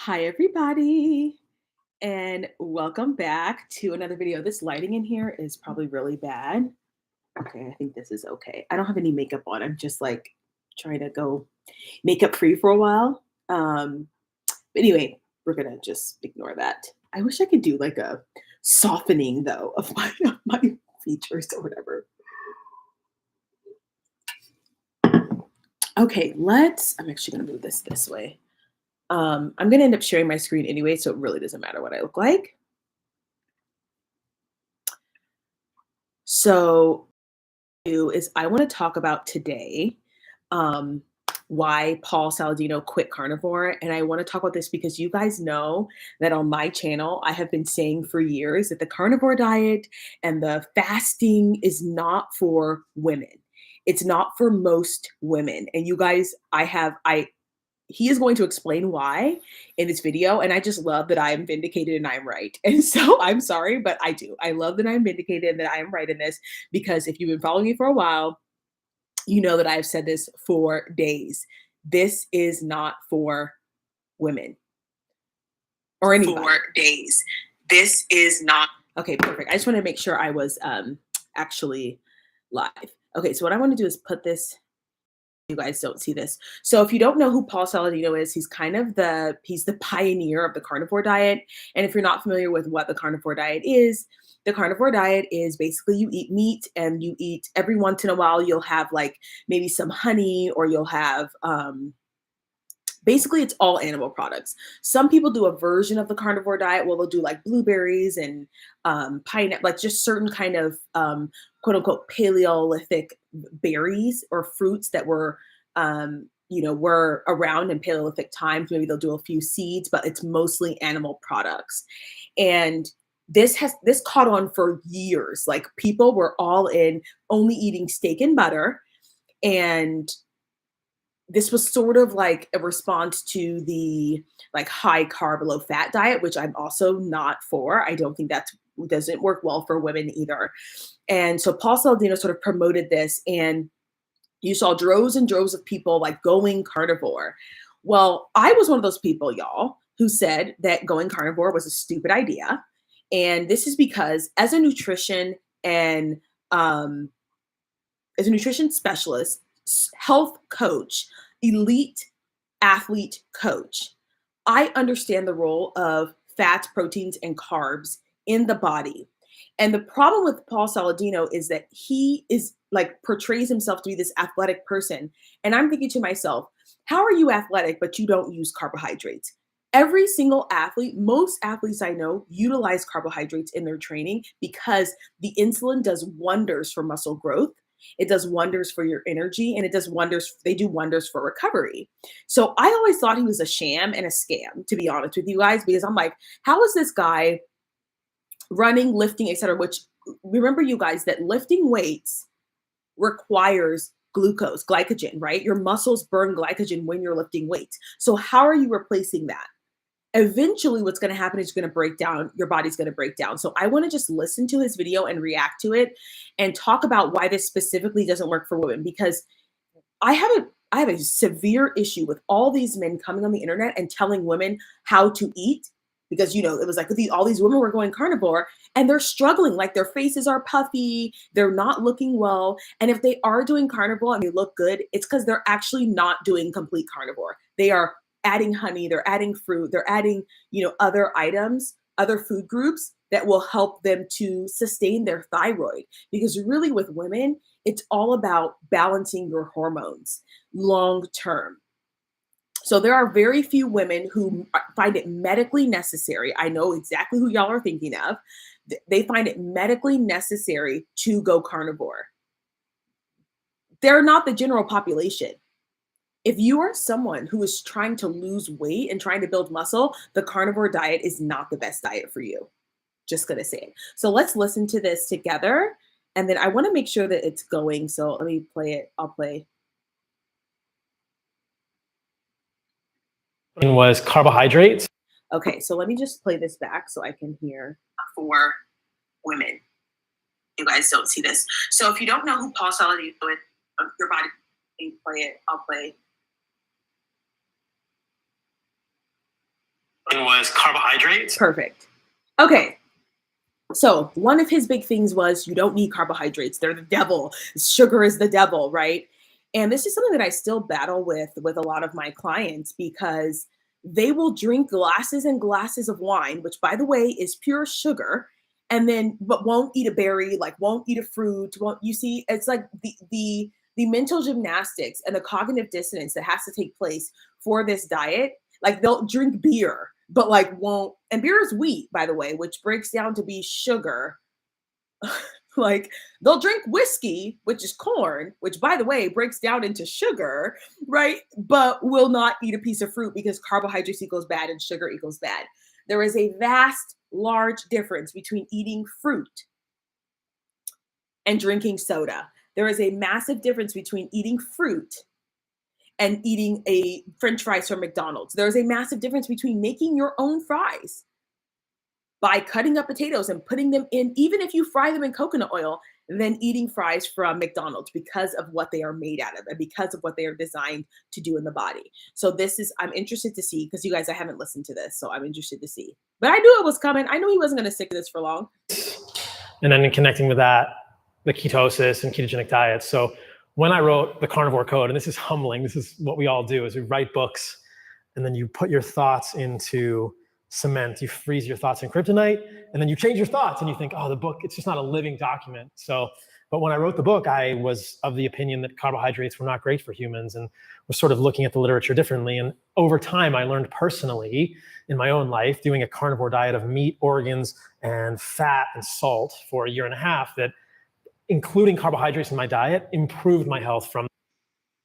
Hi, everybody, and welcome back to another video. This lighting in here is probably really bad. Okay, I think this is okay. I don't have any makeup on. I'm just like trying to go makeup free for a while. But anyway, we're gonna just ignore that. I wish I could do like a softening though of my features or whatever. Okay, I'm actually gonna move this way. I'm going to end up sharing my screen anyway, so it really doesn't matter what I look like. So, I want to talk about today um, why Paul Saladino quit carnivore. And I want to talk about this because you guys know that on my channel, I have been saying for years that the carnivore diet and the fasting is not for women. It's not for most women. And you guys, he is going to explain why in this video. And I just love that I am vindicated and I'm right. And so I'm sorry, but I do. I love that I'm vindicated and that I am right in this because if you've been following me for a while, you know that I've said this for days. This is not for women or anybody. For days. This is not. Okay, perfect. I just want to make sure I was actually live. Okay, so what I want to do is put this. You guys don't see this. So if you don't know who Paul Saladino is, he's the pioneer of the carnivore diet. And if you're not familiar with what the carnivore diet is basically you eat meat and you eat every once in a while you'll have like maybe some honey or you'll have basically it's all animal products. Some people do a version of the carnivore diet where they'll do like blueberries and pineapple, like just certain kind of quote unquote Paleolithic berries or fruits that were were around in Paleolithic times. Maybe they'll do a few seeds, but it's mostly animal products. And this caught on for years. Like people were all in only eating steak and butter. And this was sort of like a response to the like high carb, low fat diet, which I'm also not for. I don't think that doesn't work well for women either. And so Paul Saladino sort of promoted this, and you saw droves and droves of people like going carnivore. Well, I was one of those people, y'all, who said that going carnivore was a stupid idea. And this is because as a nutrition specialist, health coach, elite athlete coach, I understand the role of fats, proteins, and carbs in the body. And the problem with Paul Saladino is that he is like portrays himself to be this athletic person. And I'm thinking to myself, how are you athletic, but you don't use carbohydrates? Every single athlete, most athletes I know utilize carbohydrates in their training because the insulin does wonders for muscle growth. It does wonders for your energy and they do wonders for recovery. So I always thought he was a sham and a scam, to be honest with you guys, because I'm like, how is this guy running, lifting, etc.? Which remember, you guys, that lifting weights requires glycogen, right? Your muscles burn glycogen when you're lifting weights. So how are you replacing that? Eventually what's going to happen is you're going to break down, your body's going to break down. So I want to just listen to his video and react to it and talk about why this specifically doesn't work for women, because I have a severe issue with all these men coming on the internet and telling women how to eat, because it was like all these women were going carnivore and they're struggling, like their faces are puffy, they're not looking well. And if they are doing carnivore and they look good, it's because they're actually not doing complete carnivore. They are adding honey, they're adding fruit, they're adding, other items, other food groups that will help them to sustain their thyroid. Because really with women, it's all about balancing your hormones long term. So there are very few women who find it medically necessary. I know exactly who y'all are thinking of. They find it medically necessary to go carnivore. They're not the general population. If you are someone who is trying to lose weight and trying to build muscle, the carnivore diet is not the best diet for you. Just gonna say it. So let's listen to this together. And then I want to make sure that it's going. So let me play it. I'll play. Was carbohydrates. Okay, so let me just play this back so I can hear. For women. You guys don't see this. So if you don't know who Paul Saladino is, your body, play it. I'll play. was carbohydrates. Perfect. Okay. So one of his big things was you don't need carbohydrates. They're the devil. Sugar is the devil, right? And this is something that I still battle with a lot of my clients because they will drink glasses and glasses of wine, which by the way is pure sugar, and then but won't eat a berry, like won't eat a fruit, won't you see it's like the mental gymnastics and the cognitive dissonance that has to take place for this diet. Like they'll drink beer but like won't, and beer is wheat, by the way, which breaks down to be sugar. Like they'll drink whiskey, which is corn, which by the way breaks down into sugar, right? But will not eat a piece of fruit because carbohydrates equals bad and sugar equals bad. There is a vast, large difference between eating fruit and drinking soda. There is a massive difference between eating fruit and eating a French fries from McDonald's. There's a massive difference between making your own fries by cutting up potatoes and putting them in, even if you fry them in coconut oil, than eating fries from McDonald's because of what they are made out of and because of what they are designed to do in the body. So this is, I'm interested to see, because you guys, I haven't listened to this, so I'm interested to see. But I knew it was coming. I knew he wasn't going to stick to this for long. And then connecting with that, the ketosis and ketogenic diets. So when I wrote the Carnivore Code, and this is humbling, this is what we all do, is we write books and then you put your thoughts into cement, you freeze your thoughts in kryptonite, and then you change your thoughts and you think, oh, the book, it's just not a living document. So, but when I wrote the book, I was of the opinion that carbohydrates were not great for humans and was sort of looking at the literature differently. And over time, I learned personally in my own life, doing a carnivore diet of meat, organs, and fat and salt for a year and a half, that including carbohydrates in my diet improved my health from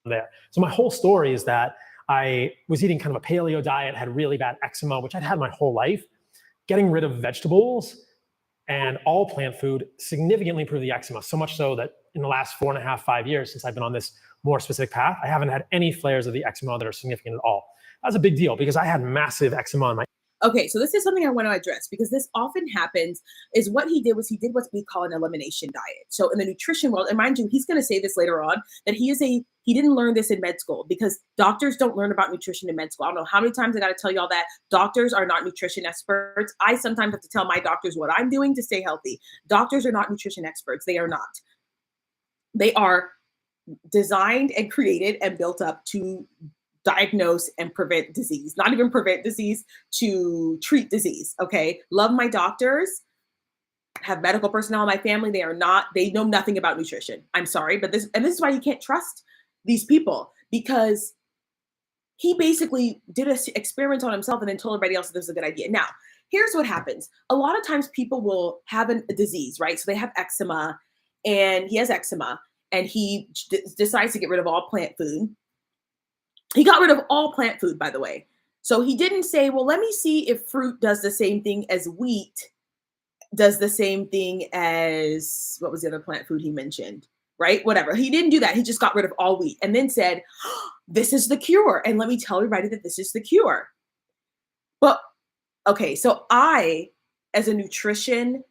there. So my whole story is that I was eating kind of a paleo diet, had really bad eczema, which I'd had my whole life. Getting rid of vegetables and all plant food significantly improved the eczema, so much so that in the last 4.5, 5 years since I've been on this more specific path, I haven't had any flares of the eczema that are significant at all. That's a big deal because I had massive eczema on my. Okay, so this is something I want to address because this often happens. Is what he did was he did what we call an elimination diet. So in the nutrition world, and mind you, he's going to say this later on, that he didn't learn this in med school because doctors don't learn about nutrition in med school. I don't know how many times I got to tell y'all that doctors are not nutrition experts. I sometimes have to tell my doctors what I'm doing to stay healthy. Doctors are not nutrition experts. They are not. They are designed and created and built up to diagnose and prevent disease, not even prevent disease, to treat disease. Okay. Love my doctors, have medical personnel in my family. They know nothing about nutrition. I'm sorry, but this is why you can't trust these people, because he basically did an experiment on himself and then told everybody else that this is a good idea. Now, here's what happens. A lot of times people will have a disease, right? So they have eczema, and he has eczema, and he decides to get rid of all plant food. He got rid of all plant food, by the way. So he didn't say, well, let me see if fruit does the same thing as wheat, does the same thing as, what was the other plant food he mentioned, right? Whatever. He didn't do that. He just got rid of all wheat and then said, oh, this is the cure. And let me tell everybody that this is the cure. But, okay, so I, as a nutrition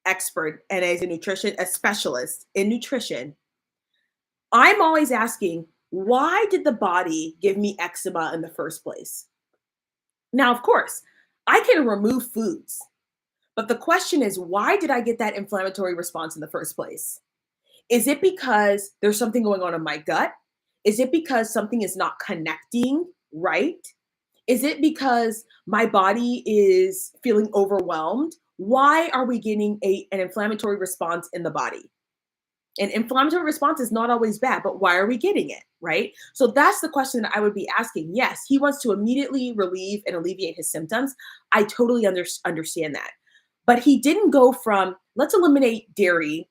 expert and as a specialist in nutrition, I'm always asking, why did the body give me eczema in the first place? Now, of course, I can remove foods, but the question is, why did I get that inflammatory response in the first place? Is it because there's something going on in my gut? Is it because something is not connecting right? Is it because my body is feeling overwhelmed? Why are we getting an inflammatory response in the body? An inflammatory response is not always bad, but why are we getting it, right? So that's the question that I would be asking. Yes, he wants to immediately relieve and alleviate his symptoms. I totally understand that. But he didn't go from, let's eliminate dairy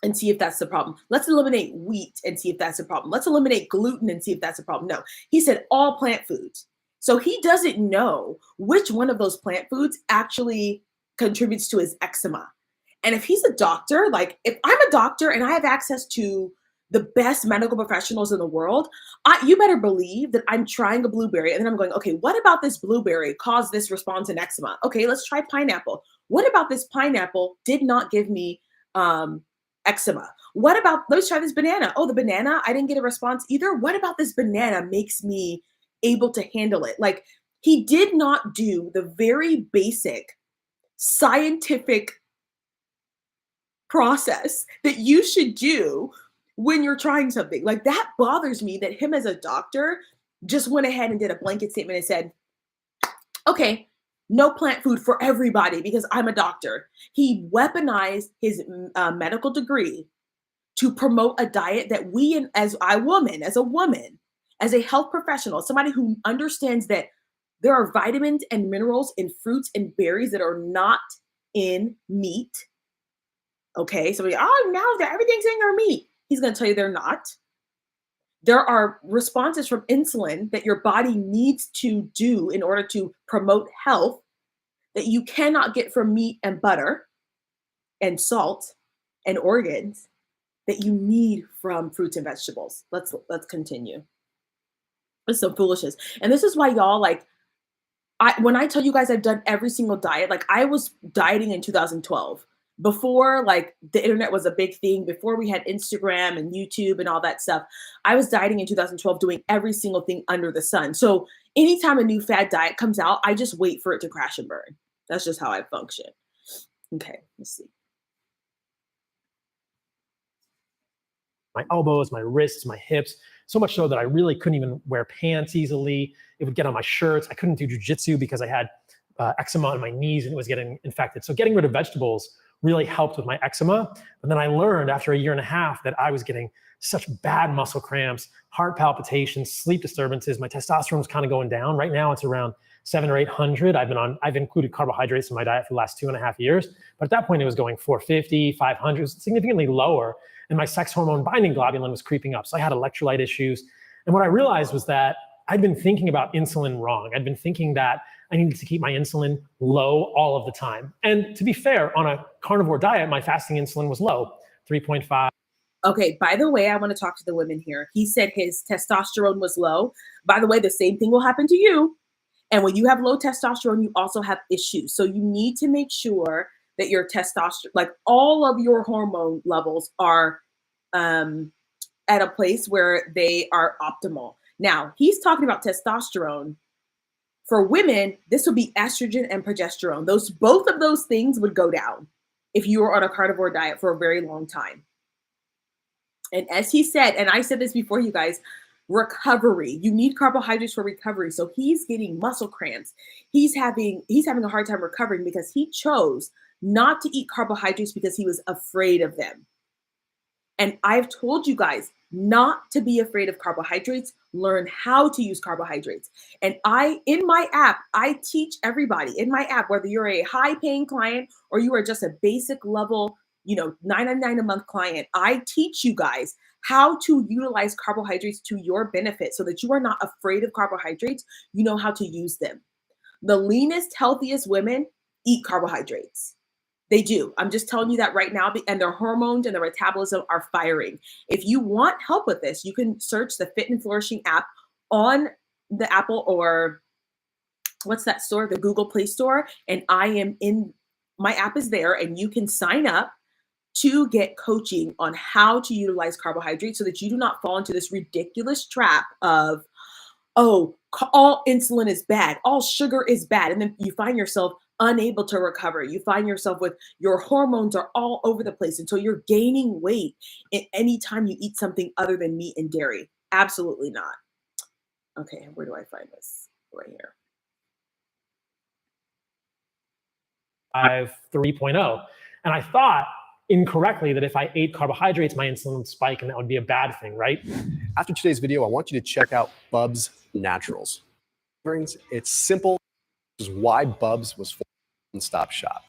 and see if that's the problem. Let's eliminate wheat and see if that's a problem. Let's eliminate gluten and see if that's a problem. No, he said all plant foods. So he doesn't know which one of those plant foods actually contributes to his eczema. And if he's a doctor, like if I'm a doctor and I have access to the best medical professionals in the world, you better believe that I'm trying a blueberry and then I'm going, okay, what about this blueberry caused this response in eczema? Okay, let's try pineapple. What about this pineapple did not give me eczema? What about, let's try this banana. Oh, the banana, I didn't get a response either. What about this banana makes me able to handle it? Like, He did not do the very basic scientific process that you should do when you're trying something. Like, that bothers me that him as a doctor just went ahead and did a blanket statement and said, okay, no plant food for everybody because I'm a doctor. He weaponized his medical degree to promote a diet that we, as a woman, as a health professional, somebody who understands that there are vitamins and minerals in fruits and berries that are not in meat. Okay, so now that everything's in your meat, he's going to tell you they're not. There are responses from insulin that your body needs to do in order to promote health that you cannot get from meat and butter and salt and organs that you need from fruits and vegetables. Let's continue. It's some foolishness. And this is why y'all, like, when I tell you guys I've done every single diet, like, I was dieting in 2012 before, like, the internet was a big thing, before we had Instagram and YouTube and all that stuff. I was dieting in 2012, doing every single thing under the sun. So anytime a new fad diet comes out, I just wait for it to crash and burn. That's just how I function. Okay, let's see. My elbows, my wrists, my hips, so much so that I really couldn't even wear pants easily. It would get on my shirts. I couldn't do jujitsu because I had eczema on my knees and it was getting infected. So getting rid of vegetables really helped with my eczema. But then I learned after a year and a half that I was getting such bad muscle cramps, heart palpitations, sleep disturbances. My testosterone was kind of going down. Right now it's around 700 or 800. I've included carbohydrates in my diet for the last 2.5 years. But at that point it was going 450, 500, significantly lower. And my sex hormone binding globulin was creeping up. So I had electrolyte issues. And what I realized was that I'd been thinking about insulin wrong. I'd been thinking that I needed to keep my insulin low all of the time. And to be fair, on a carnivore diet, my fasting insulin was low, 3.5. Okay, by the way, I want to talk to the women here. He said his testosterone was low. By the way, the same thing will happen to you. And when you have low testosterone, you also have issues. So you need to make sure that your testosterone, like all of your hormone levels, are at a place where they are optimal. Now, he's talking about testosterone. For women, this would be estrogen and progesterone. Both of those things would go down if you were on a carnivore diet for a very long time. And as he said, and I said this before, you guys, recovery. You need carbohydrates for recovery. So he's getting muscle cramps. He's having a hard time recovering because he chose not to eat carbohydrates because he was afraid of them. And I've told you guys not to be afraid of carbohydrates. Learn how to use carbohydrates. And in my app, I teach everybody in my app, whether you're a high paying client or you are just a basic level, $9.99 a month client, I teach you guys how to utilize carbohydrates to your benefit so that you are not afraid of carbohydrates. You know how to use them. The leanest, healthiest women eat carbohydrates. They do. I'm just telling you that right now, and their hormones and their metabolism are firing. If you want help with this, you can search the Fit and Flourishing app on the Apple or what's that store? The Google Play Store. And my app is there, and you can sign up to get coaching on how to utilize carbohydrates so that you do not fall into this ridiculous trap of, oh, all insulin is bad, all sugar is bad. And then you find yourself unable to recover. You find yourself with your hormones are all over the place until you're gaining weight anytime you eat something other than meat and dairy. Absolutely not. Okay, where do I find this? Right here. 3.0. And I thought incorrectly that if I ate carbohydrates, my insulin would spike and that would be a bad thing, right? After today's video, I want you to check out Bubs Naturals. It's simple. This is why Bubs was for one-stop shop.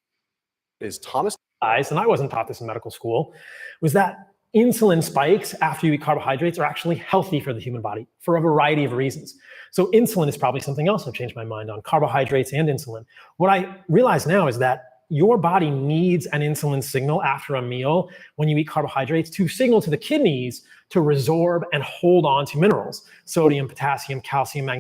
Is Thomas, and I wasn't taught this in medical school, was that insulin spikes after you eat carbohydrates are actually healthy for the human body for a variety of reasons. So insulin is probably something else I've changed my mind on, carbohydrates and insulin. What I realize now is that your body needs an insulin signal after a meal when you eat carbohydrates to signal to the kidneys to resorb and hold on to minerals, sodium, potassium, calcium, magnesium.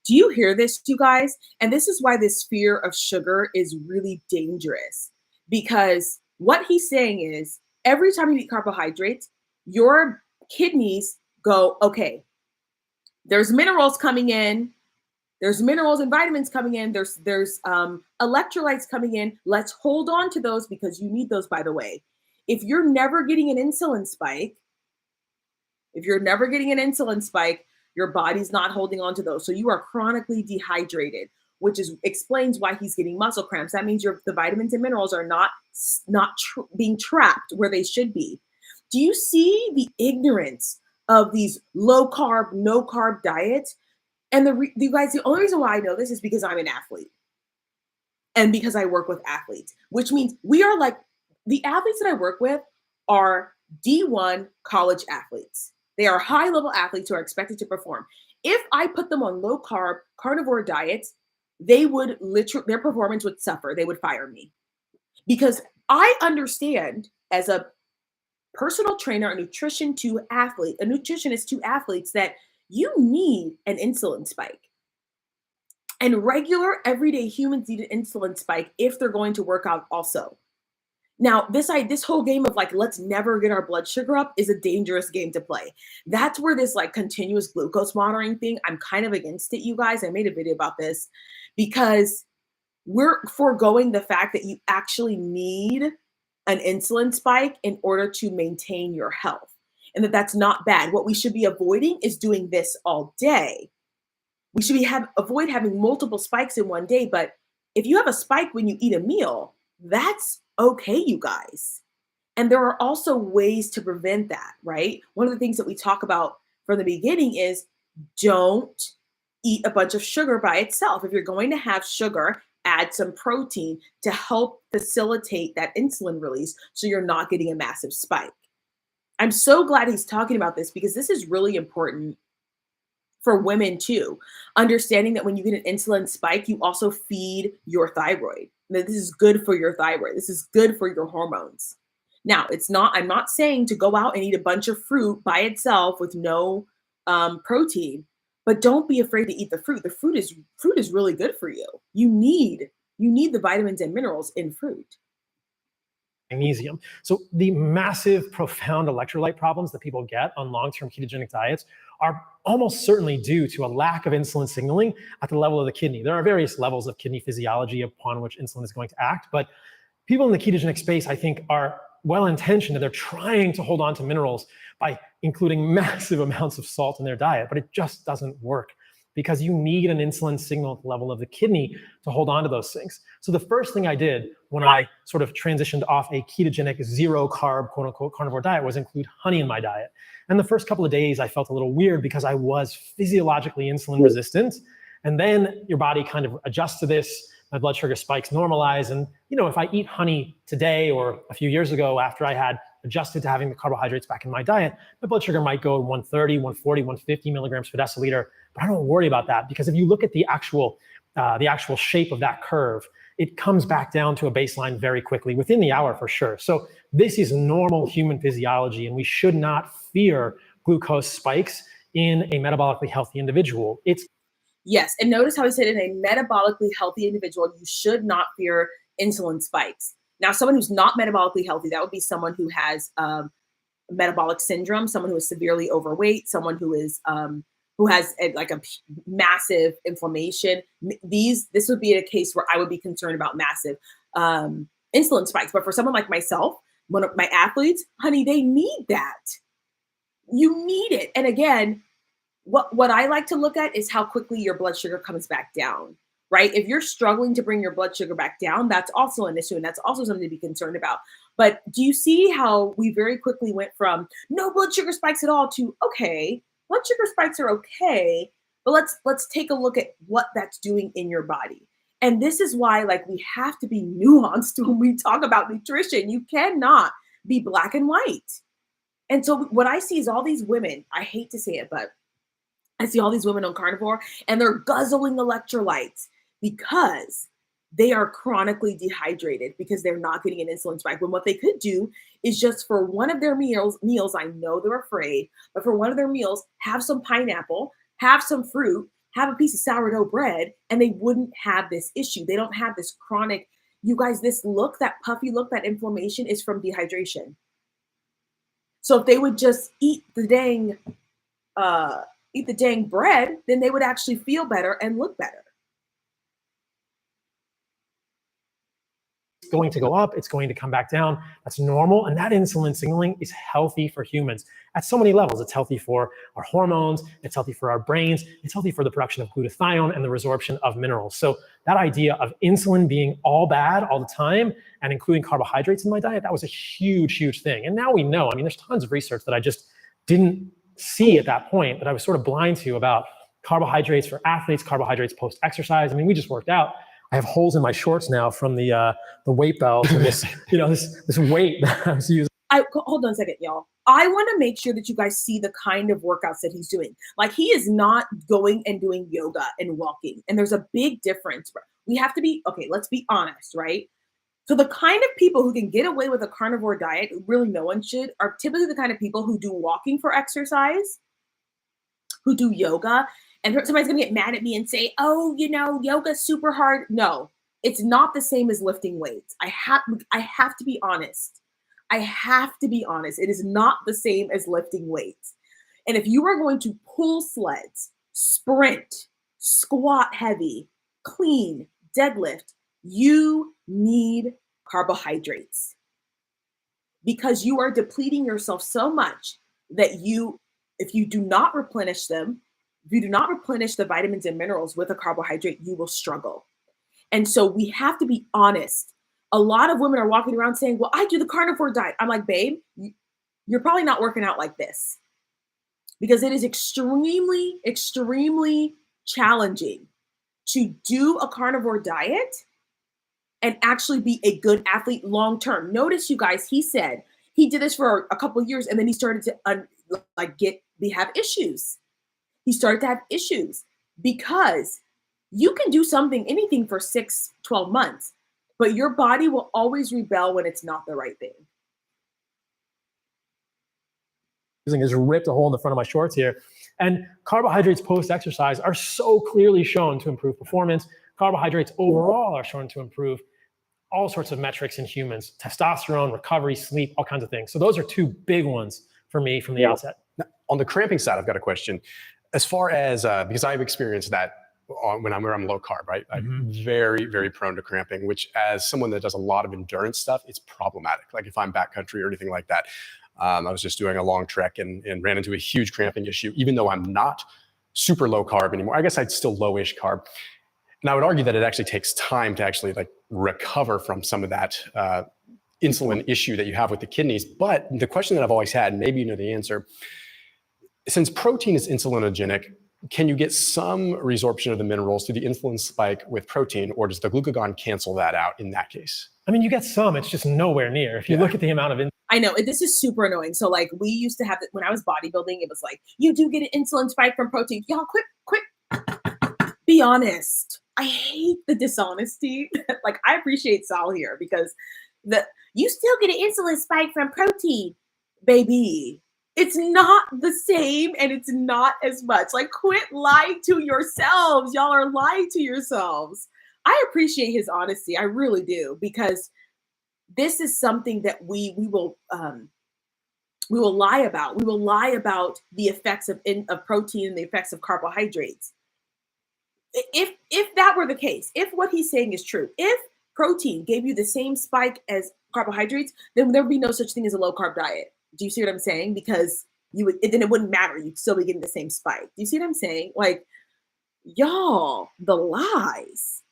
Do you hear this, you guys? And this is why this fear of sugar is really dangerous, because what he's saying is every time you eat carbohydrates, your kidneys go, okay, there's minerals coming in, There's minerals and vitamins coming in. There's electrolytes coming in. Let's hold on to those because you need those, by the way. If you're never getting an insulin spike, your body's not holding on to those. So you are chronically dehydrated, which explains why he's getting muscle cramps. That means the vitamins and minerals are not being trapped where they should be. Do you see the ignorance of these low carb, no carb diets? And you guys, the only reason why I know this is because I'm an athlete and because I work with athletes, which means we are like, the athletes that I work with are D1 college athletes. They are high level athletes who are expected to perform. If I put them on low carb carnivore diets, their performance would suffer. They would fire me because I understand as a personal trainer, a nutritionist to athletes that you need an insulin spike. And regular everyday humans need an insulin spike if they're going to work out also. Now, this whole game of like, let's never get our blood sugar up is a dangerous game to play. That's where this like continuous glucose monitoring thing, I'm kind of against it, you guys. I made a video about this because we're foregoing the fact that you actually need an insulin spike in order to maintain your health and that's not bad. What we should be avoiding is doing this all day. We should avoid having multiple spikes in one day. But if you have a spike when you eat a meal, that's okay, you guys. And there are also ways to prevent that, right? One of the things that we talk about from the beginning is don't eat a bunch of sugar by itself. If you're going to have sugar, add some protein to help facilitate that insulin release so you're not getting a massive spike. I'm so glad he's talking about this because this is really important for women too. Understanding that when you get an insulin spike, you also feed your thyroid. This is good for your thyroid. This is good for your hormones. Now, I'm not saying to go out and eat a bunch of fruit by itself with no protein, but don't be afraid to eat the fruit. The fruit is really good for you. You need the vitamins and minerals in fruit. Magnesium. So the massive, profound electrolyte problems that people get on long-term ketogenic diets are almost certainly due to a lack of insulin signaling at the level of the kidney. There are various levels of kidney physiology upon which insulin is going to act, but people in the ketogenic space, I think, are well-intentioned and they're trying to hold on to minerals by including massive amounts of salt in their diet, but it just doesn't work because you need an insulin signal at the level of the kidney to hold on to those things. So the first thing I did when I sort of transitioned off a ketogenic zero carb, quote unquote, carnivore diet was include honey in my diet. And the first couple of days I felt a little weird because I was physiologically insulin resistant. And then your body kind of adjusts to this, my blood sugar spikes normalize. And if I eat honey today or a few years ago after I had adjusted to having the carbohydrates back in my diet, my blood sugar might go 130, 140, 150 milligrams per deciliter. But I don't worry about that because if you look at the actual shape of that curve, it comes back down to a baseline very quickly within the hour for sure. So this is normal human physiology, and we should not fear glucose spikes in a metabolically healthy individual. Yes, and notice how he said in a metabolically healthy individual, you should not fear insulin spikes. Now, someone who's not metabolically healthy, that would be someone who has metabolic syndrome, someone who is severely overweight, someone who has a massive inflammation. This would be a case where I would be concerned about massive insulin spikes. But for someone like myself, one of my athletes, honey, they need that. You need it. And again, what I like to look at is how quickly your blood sugar comes back down, right? If you're struggling to bring your blood sugar back down, that's also an issue. And that's also something to be concerned about. But do you see how we very quickly went from no blood sugar spikes at all to, okay, blood sugar spikes are okay, but let's take a look at what that's doing in your body. And this is why we have to be nuanced when we talk about nutrition. You cannot be black and white. And so what I see is all these women, I hate to say it, but I see all these women on carnivore and they're guzzling electrolytes because they are chronically dehydrated because they're not getting an insulin spike. When what they could do is just for one of their meals, I know they're afraid, but for one of their meals, have some pineapple, have some fruit, have a piece of sourdough bread, and they wouldn't have this issue. They don't have this chronic, you guys, this look, that puffy look, that inflammation is from dehydration. So if they would just eat the dang, eat the dang bread, then they would actually feel better and look better. It's going to go up, it's going to come back down. That's normal. And that insulin signaling is healthy for humans at so many levels. It's healthy for our hormones, it's healthy for our brains, it's healthy for the production of glutathione and the resorption of minerals. So that idea of insulin being all bad all the time and including carbohydrates in my diet, that was a huge, huge thing. And now we know, I mean, there's tons of research that I just didn't see at that point, that I was sort of blind to, about carbohydrates for athletes, carbohydrates post-exercise. I mean, we just worked out. I have holes in my shorts now from the weight belt and this, this weight that I was using. Hold on a second, y'all. I want to make sure that you guys see the kind of workouts that he's doing. Like, he is not going and doing yoga and walking. And there's a big difference. We have to be, okay, let's be honest, right? So the kind of people who can get away with a carnivore diet, really no one should, are typically the kind of people who do walking for exercise, who do yoga. And somebody's going to get mad at me and say, oh, yoga's super hard. No, it's not the same as lifting weights. I have to be honest. I have to be honest. It is not the same as lifting weights. And if you are going to pull sleds, sprint, squat heavy, clean, deadlift, you need carbohydrates, because you are depleting yourself so much that if you do not replenish them, if you do not replenish the vitamins and minerals with a carbohydrate, you will struggle. And so we have to be honest. A lot of women are walking around saying, well, I do the carnivore diet. I'm like, babe, you're probably not working out like this, because it is extremely, extremely challenging to do a carnivore diet and actually be a good athlete long-term. Notice, you guys, he said he did this for a couple of years and then he started to have issues. He started to have issues because you can do anything for 6-12 months, but your body will always rebel when it's not the right thing. Is ripped a hole in the front of my shorts here. And carbohydrates post-exercise are so clearly shown to improve performance. Carbohydrates overall are shown to improve all sorts of metrics in humans: testosterone, recovery, sleep, all kinds of things. So those are two big ones for me from the outset. Now, on the cramping side, I've got a question. As far as, because I've experienced that when I'm low carb, right? I'm very, very prone to cramping, which, as someone that does a lot of endurance stuff, it's problematic. Like if I'm backcountry or anything like that. I was just doing a long trek and ran into a huge cramping issue, even though I'm not super low carb anymore. I guess I'd still lowish carb. And I would argue that it actually takes time to actually recover from some of that insulin issue that you have with the kidneys. But the question that I've always had, and maybe you know the answer, since protein is insulinogenic, can you get some resorption of the minerals through the insulin spike with protein, or does the glucagon cancel that out in that case? I mean, you get some, it's just nowhere near. If you look at the amount of insulin. I know, this is super annoying. So we used to have it when I was bodybuilding, it was like, you do get an insulin spike from protein. Y'all quit. Be honest. I hate the dishonesty. I appreciate Sal here, because you still get an insulin spike from protein, baby. It's not the same, and it's not as much. Quit lying to yourselves. Y'all are lying to yourselves. I appreciate his honesty. I really do, because this is something that we will lie about. We will lie about the effects of protein and the effects of carbohydrates. If that were the case, if what he's saying is true, if protein gave you the same spike as carbohydrates, then there'd be no such thing as a low carb diet. Do you see what I'm saying? Because then it wouldn't matter. You'd still be getting the same spike. Do you see what I'm saying? Y'all, the lies.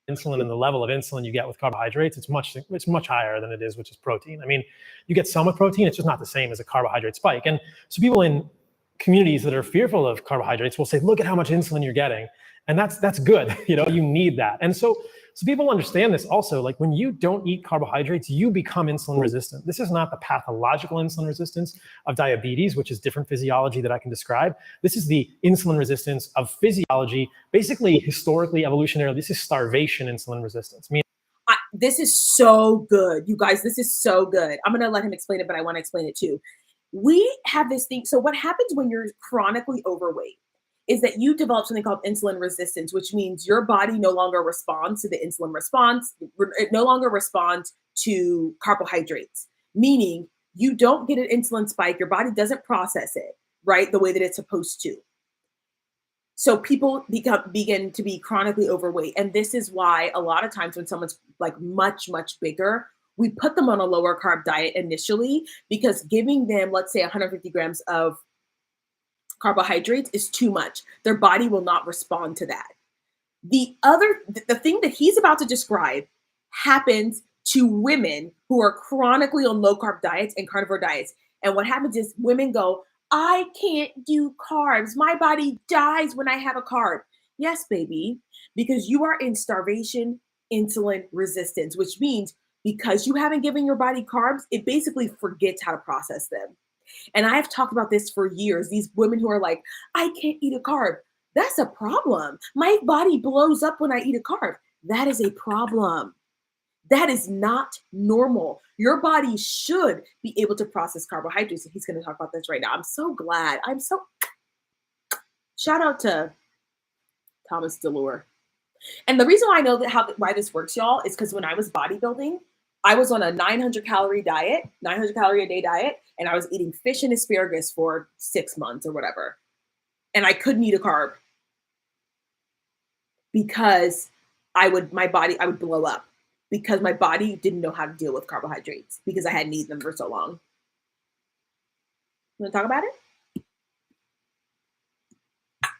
Insulin and the level of insulin you get with carbohydrates, it's much higher than it is with just protein. I mean, you get some with protein, it's just not the same as a carbohydrate spike. And so people in communities that are fearful of carbohydrates will say, look at how much insulin you're getting. And that's good. You need that. And so people understand this also. When you don't eat carbohydrates, you become insulin resistant. This is not the pathological insulin resistance of diabetes, which is different physiology that I can describe. This is the insulin resistance of physiology, basically historically, evolutionarily. This is starvation insulin resistance. This is so good. You guys, this is so good. I'm going to let him explain it, but I want to explain it too. We have this thing. So what happens when you're chronically overweight is that you develop something called insulin resistance, which means your body no longer responds to the insulin response. It no longer responds to carbohydrates, meaning you don't get an insulin spike. Your body doesn't process it. right, the way that it's supposed to. So people begin to be chronically overweight. And this is why a lot of times when someone's like much, much bigger, we put them on a lower carb diet initially, because giving them, let's say 150 grams of carbohydrates is too much. Their body will not respond to that. The thing that he's about to describe happens to women who are chronically on low carb diets and carnivore diets. And what happens is women go, I can't do carbs. My body dies when I have a carb. Yes, baby, because you are in starvation insulin resistance, which means because you haven't given your body carbs, it basically forgets how to process them. And I have talked about this for years. These women who are like, I can't eat a carb. That's a problem. My body blows up when I eat a carb. That is a problem. That is not normal. Your body should be able to process carbohydrates. And he's going to talk about this right now. I'm so glad. Shout out to Thomas DeLure. And the reason why I know why this works, y'all, is because when I was bodybuilding, I was on a 900 calorie diet, 900 calorie a day diet, and I was eating fish and asparagus for 6 months or whatever. And I couldn't eat a carb because I would blow up, because my body didn't know how to deal with carbohydrates because I hadn't eaten them for so long. You want to talk about it?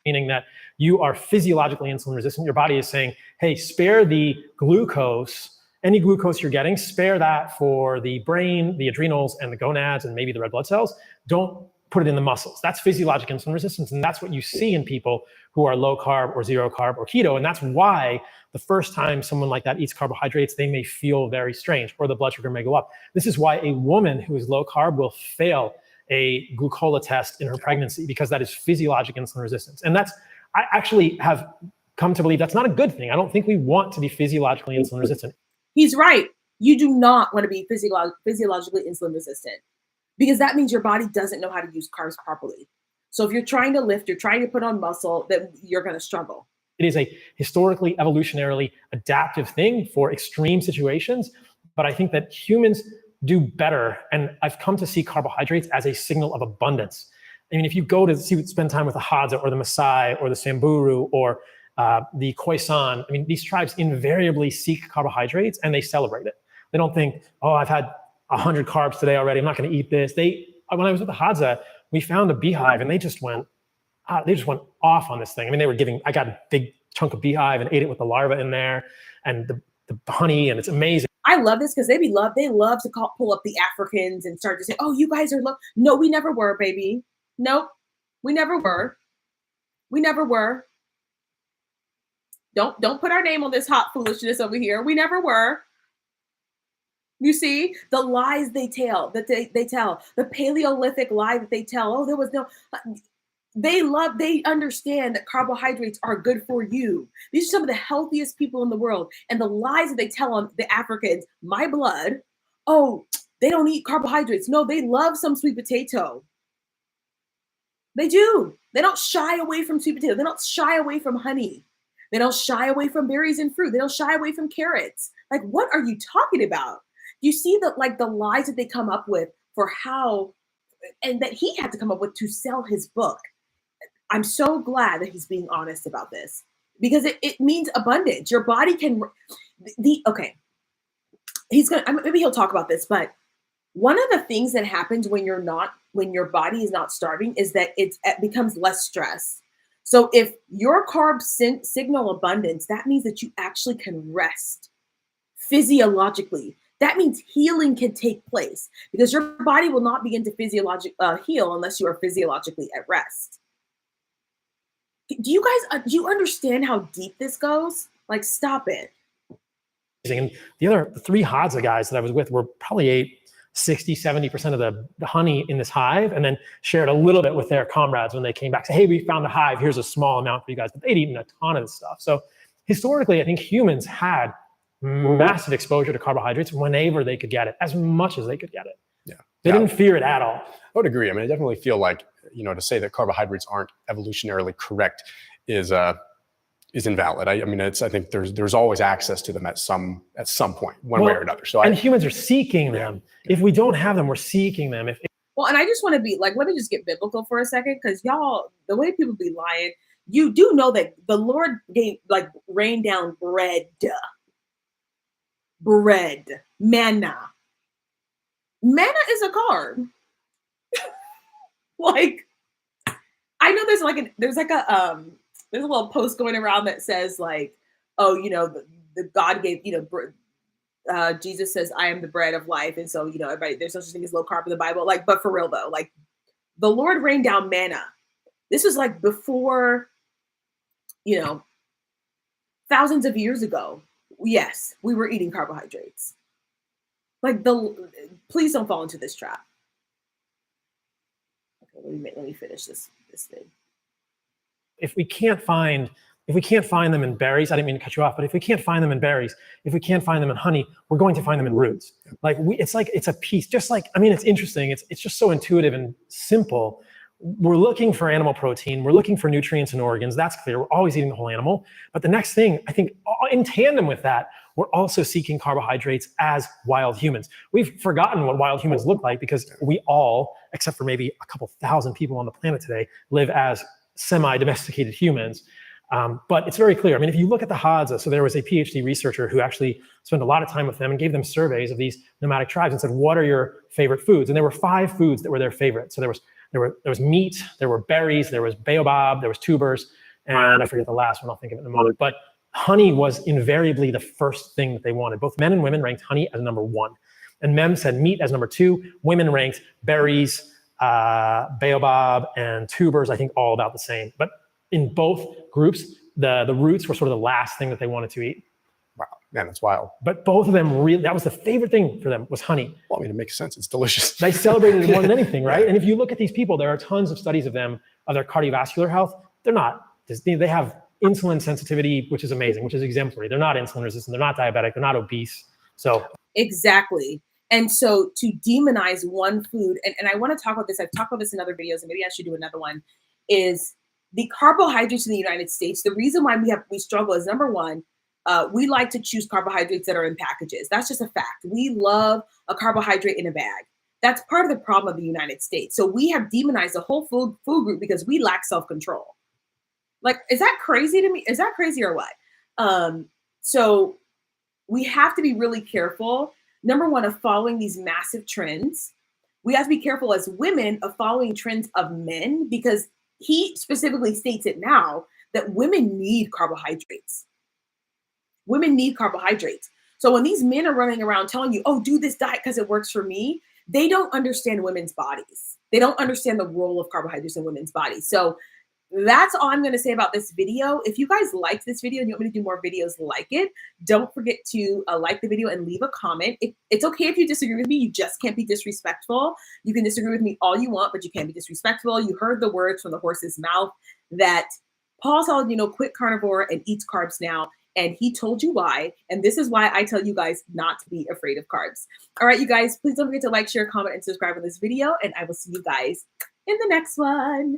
Meaning that you are physiologically insulin resistant. Your body is saying, hey, spare the glucose, any glucose you're getting, spare that for the brain, the adrenals, and the gonads, and maybe the red blood cells. Don't put it in the muscles. That's physiologic insulin resistance. And that's what you see in people who are low carb or zero carb or keto. And that's why the first time someone like that eats carbohydrates, they may feel very strange, or the blood sugar may go up. This is why a woman who is low carb will fail a glucola test in her pregnancy, because that is physiologic insulin resistance. And I actually have come to believe that's not a good thing. I don't think we want to be physiologically insulin resistant. He's right. You do not want to be physiologically insulin resistant, because that means your body doesn't know how to use carbs properly. So if you're trying to lift, you're trying to put on muscle, then you're going to struggle. It is a historically, evolutionarily adaptive thing for extreme situations. But I think that humans do better. And I've come to see carbohydrates as a signal of abundance. I mean, if you go to spend time with the Hadza or the Maasai or the Samburu or the Khoisan, I mean, these tribes invariably seek carbohydrates and they celebrate it. They don't think, oh, I've had 100 carbs today already, I'm not going to eat this. When I was with the Hadza, we found a beehive and they just went off on this thing. I mean, I got a big chunk of beehive and ate it with the larva in there and the honey, and it's amazing. I love this because they love to pull up the Africans and start to say, oh, you guys are low. No, we never were, baby. Nope, we never were. We never were. Don't put our name on this hot foolishness over here. We never were. You see the lies they tell, the Paleolithic lie that they tell. Oh, there was no. They understand that carbohydrates are good for you. These are some of the healthiest people in the world. And the lies that they tell on the Africans, my blood, oh, they don't eat carbohydrates. No, they love some sweet potato. They do. They don't shy away from sweet potato. They don't shy away from honey. They don't shy away from berries and fruit. They don't shy away from carrots. Like, what are you talking about? You see the lies that they come up with for how, and that he had to come up with to sell his book. I'm so glad that he's being honest about this, because it means abundance. Your body can, okay. Maybe he'll talk about this, but one of the things that happens when your body is not starving is that it becomes less stress. So if your carbs signal abundance, that means that you actually can rest physiologically. That means healing can take place, because your body will not begin to heal unless you are physiologically at rest. Do you guys, do you understand how deep this goes? Like, stop it. And the three Hadza guys that I was with were probably ate 60-70% of the honey in this hive, and then shared a little bit with their comrades when they came back. Say, hey, we found a hive. Here's a small amount for you guys. But they'd eaten a ton of this stuff. So historically, I think humans had massive exposure to carbohydrates whenever they could get it, as much as they could get it. Yeah, they didn't fear it at all. I would agree. I mean, I definitely feel like, to say that carbohydrates aren't evolutionarily correct is invalid. I mean, I think there's always access to them at some point, one way or another. So humans are seeking them. If we don't have them, we're seeking them. Well, and I just want to be like, let me just get biblical for a second, because y'all, the way people be lying, you do know that the Lord gave, like, rained down bread, manna. Manna is a carb. Like, I know there's a little post going around that says like, oh, the God gave, Jesus says, I am the bread of life. And so, everybody, there's no such thing as low carb in the Bible. Like, but for real though, like the Lord rained down manna. This was like before, thousands of years ago. Yes, we were eating carbohydrates. Like please don't fall into this trap. Okay, let me finish this thing. If we can't find them in berries, I didn't mean to cut you off, but if we can't find them in berries, if we can't find them in honey, we're going to find them in roots. Like it's a piece, just like, I mean, it's interesting. It's just so intuitive and simple. We're looking for animal protein. We're looking for nutrients and organs. That's clear. We're always eating the whole animal. But the next thing, I think in tandem with that, we're also seeking carbohydrates as wild humans. We've forgotten what wild humans look like because we all, except for maybe a couple thousand people on the planet today, live as semi-domesticated humans. But it's very clear. I mean, if you look at the Hadza, so there was a PhD researcher who actually spent a lot of time with them and gave them surveys of these nomadic tribes and said, what are your favorite foods? And there were 5 foods that were their favorite. So there was meat, there were berries, there was baobab, there was tubers, and I forget the last one, I'll think of it in a moment. But honey was invariably the first thing that they wanted. Both men and women ranked honey as number 1. And men said meat as number 2. Women ranked berries, baobab, and tubers, I think all about the same. But in both groups, the roots were sort of the last thing that they wanted to eat. Wow, man, that's wild. But both of them really, that was the favorite thing for them was honey. Well, I mean, it makes sense. It's delicious. They celebrated it more than anything, right? And if you look at these people, there are tons of studies of them, of their cardiovascular health. They have insulin sensitivity, which is amazing, which is exemplary. They're not insulin resistant. They're not diabetic. They're not obese. So exactly. And so to demonize one food, and I want to talk about this, I've talked about this in other videos, and maybe I should do another one, is the carbohydrates in the United States. The reason why we struggle is, number one, we like to choose carbohydrates that are in packages. That's just a fact. We love a carbohydrate in a bag. That's part of the problem of the United States. So we have demonized the whole food group because we lack self-control. Like, is that crazy to me? Is that crazy or what? So we have to be really careful. Number one, of following these massive trends. We have to be careful as women of following trends of men, because he specifically states it now that women need carbohydrates. Women need carbohydrates. So when these men are running around telling you, oh, do this diet because it works for me, they don't understand women's bodies. They don't understand the role of carbohydrates in women's bodies. So that's all I'm going to say about this video. If you guys liked this video and you want me to do more videos like it, don't forget to like the video and leave a comment. It's okay if you disagree with me. You just can't be disrespectful. You can disagree with me all you want, but you can't be disrespectful. You heard the words from the horse's mouth that Paul Saladino quit carnivore and eats carbs now. And he told you why. And this is why I tell you guys not to be afraid of carbs. All right, you guys, please don't forget to like, share, comment, and subscribe on this video. And I will see you guys in the next one.